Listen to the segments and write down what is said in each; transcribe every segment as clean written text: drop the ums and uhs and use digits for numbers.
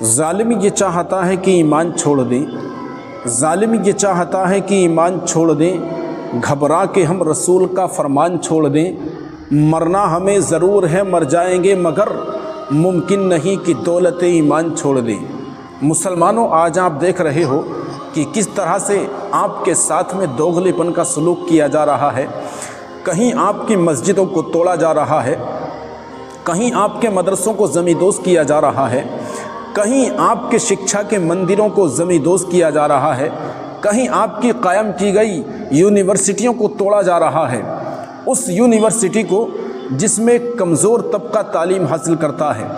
ظالم یہ چاہتا ہے کہ ایمان چھوڑ دیں، ظالم یہ چاہتا ہے کہ ایمان چھوڑ دیں، گھبرا کے ہم رسول کا فرمان چھوڑ دیں، مرنا ہمیں ضرور ہے مر جائیں گے مگر ممکن نہیں کہ دولت ایمان چھوڑ دیں۔ مسلمانوں، آج آپ دیکھ رہے ہو کہ کس طرح سے آپ کے ساتھ میں دوغلی پن کا سلوک کیا جا رہا ہے۔ کہیں آپ کی مسجدوں کو توڑا جا رہا ہے، کہیں آپ کے مدرسوں کو زمیندوز کیا جا رہا ہے، کہیں آپ کے شکشا کے مندروں کو زمیندوز کیا جا رہا ہے، کہیں آپ کی قائم کی گئی یونیورسٹیوں کو توڑا جا رہا ہے۔ اس یونیورسٹی کو جس میں کمزور طبقہ تعلیم حاصل کرتا ہے،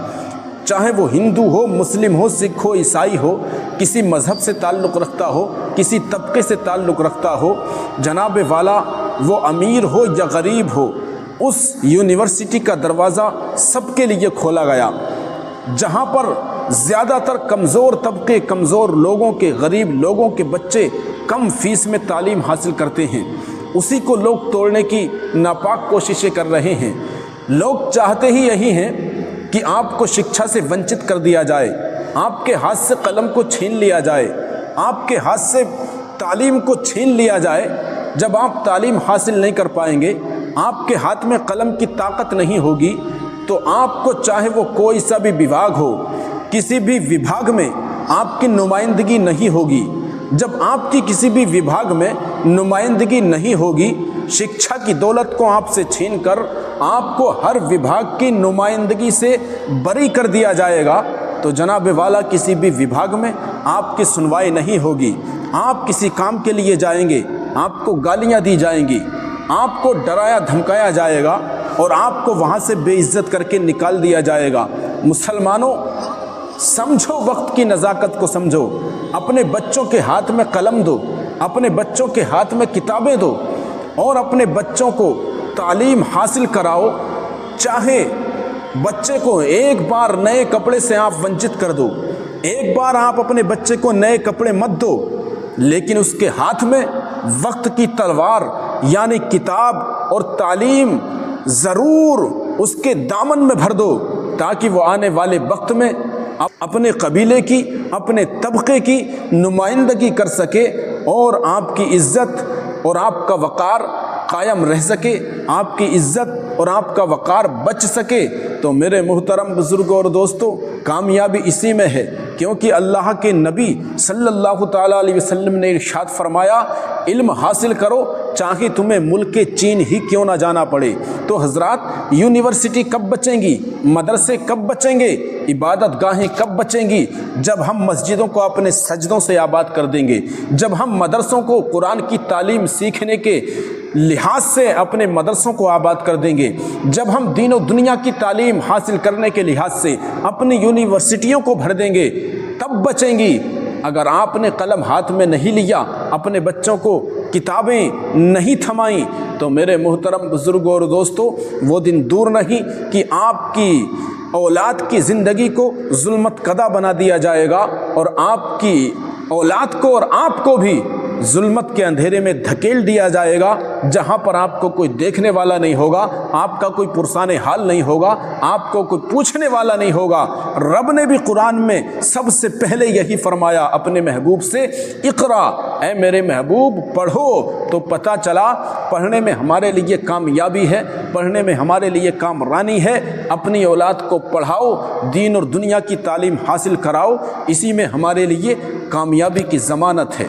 چاہے وہ ہندو ہو، مسلم ہو، سکھ ہو، عیسائی ہو، کسی مذہب سے تعلق رکھتا ہو، کسی طبقے سے تعلق رکھتا ہو، جناب والا وہ امیر ہو یا غریب ہو، اس یونیورسٹی کا دروازہ سب کے لیے کھولا گیا۔ جہاں پر زیادہ تر کمزور طبقے، کمزور لوگوں کے، غریب لوگوں کے بچے کم فیس میں تعلیم حاصل کرتے ہیں، اسی کو لوگ توڑنے کی ناپاک کوششیں کر رہے ہیں۔ لوگ چاہتے ہی یہی ہیں کہ آپ کو شکشا سے ونچت کر دیا جائے، آپ کے ہاتھ سے قلم کو چھین لیا جائے، آپ کے ہاتھ سے تعلیم کو چھین لیا جائے۔ جب آپ تعلیم حاصل نہیں کر پائیں گے، آپ کے ہاتھ میں قلم کی طاقت نہیں ہوگی، تو آپ کو چاہے وہ کوئی سا بھی وبھاگ ہو، کسی بھی وبھاگ میں آپ کی نمائندگی نہیں ہوگی۔ جب آپ کی کسی بھی وبھاگ میں نمائندگی نہیں ہوگی، شکشا کی دولت کو آپ سے چھین کر آپ کو ہر وبھاگ کی نمائندگی سے بری کر دیا جائے گا، تو جناب والا کسی بھی وبھاگ میں آپ کی سنوائی نہیں ہوگی۔ آپ کسی کام کے لیے جائیں گے، آپ کو گالیاں دی جائیں گی، آپ کو ڈرایا دھمکایا جائے گا اور آپ کو وہاں سے بے عزت کر کے نکال دیا جائے گا۔ مسلمانوں، سمجھو وقت کی نزاکت کو، سمجھو، اپنے بچوں کے ہاتھ میں قلم دو، اپنے بچوں کے ہاتھ میں کتابیں دو اور اپنے بچوں کو تعلیم حاصل کراؤ۔ چاہے بچے کو ایک بار نئے کپڑے سے آپ ونچت کر دو، ایک بار آپ اپنے بچے کو نئے کپڑے مت دو، لیکن اس کے ہاتھ میں وقت کی تلوار یعنی کتاب اور تعلیم ضرور اس کے دامن میں بھر دو، تاکہ وہ آنے والے وقت میں اپنے قبیلے کی، اپنے طبقے کی نمائندگی کر سکے اور آپ کی عزت اور آپ کا وقار قائم رہ سکے، آپ کی عزت اور آپ کا وقار بچ سکے۔ تو میرے محترم بزرگوں اور دوستوں، کامیابی اسی میں ہے، کیونکہ اللہ کے نبی صلی اللہ تعالیٰ علیہ وسلم نے ارشاد فرمایا، علم حاصل کرو چاہے تمہیں ملک چین ہی کیوں نہ جانا پڑے۔ تو حضرات، یونیورسٹی کب بچیں گی؟ مدرسے کب بچیں گے؟ عبادت گاہیں کب بچیں گی؟ جب ہم مسجدوں کو اپنے سجدوں سے آباد کر دیں گے، جب ہم مدرسوں کو قرآن کی تعلیم سیکھنے کے لحاظ سے اپنے مدرسوں کو آباد کر دیں گے، جب ہم دین و دنیا کی تعلیم حاصل کرنے کے لحاظ سے اپنی یونیورسٹیوں کو بھر دیں گے، تب بچیں گی۔ اگر آپ نے قلم ہاتھ میں نہیں لیا، اپنے بچوں کو کتابیں نہیں تھمائیں، تو میرے محترم بزرگوں اور دوستوں، وہ دن دور نہیں کہ آپ کی اولاد کی زندگی کو ظلمت کدہ بنا دیا جائے گا، اور آپ کی اولاد کو اور آپ کو بھی ظلمت کے اندھیرے میں دھکیل دیا جائے گا، جہاں پر آپ کو کوئی دیکھنے والا نہیں ہوگا، آپ کا کوئی پرسان حال نہیں ہوگا، آپ کو کوئی پوچھنے والا نہیں ہوگا۔ رب نے بھی قرآن میں سب سے پہلے یہی فرمایا اپنے محبوب سے، اقرا، اے میرے محبوب پڑھو۔ تو پتہ چلا پڑھنے میں ہمارے لیے کامیابی ہے، پڑھنے میں ہمارے لیے کامرانی ہے۔ اپنی اولاد کو پڑھاؤ، دین اور دنیا کی تعلیم حاصل کراؤ، اسی میں ہمارے لیے کامیابی کی ضمانت ہے۔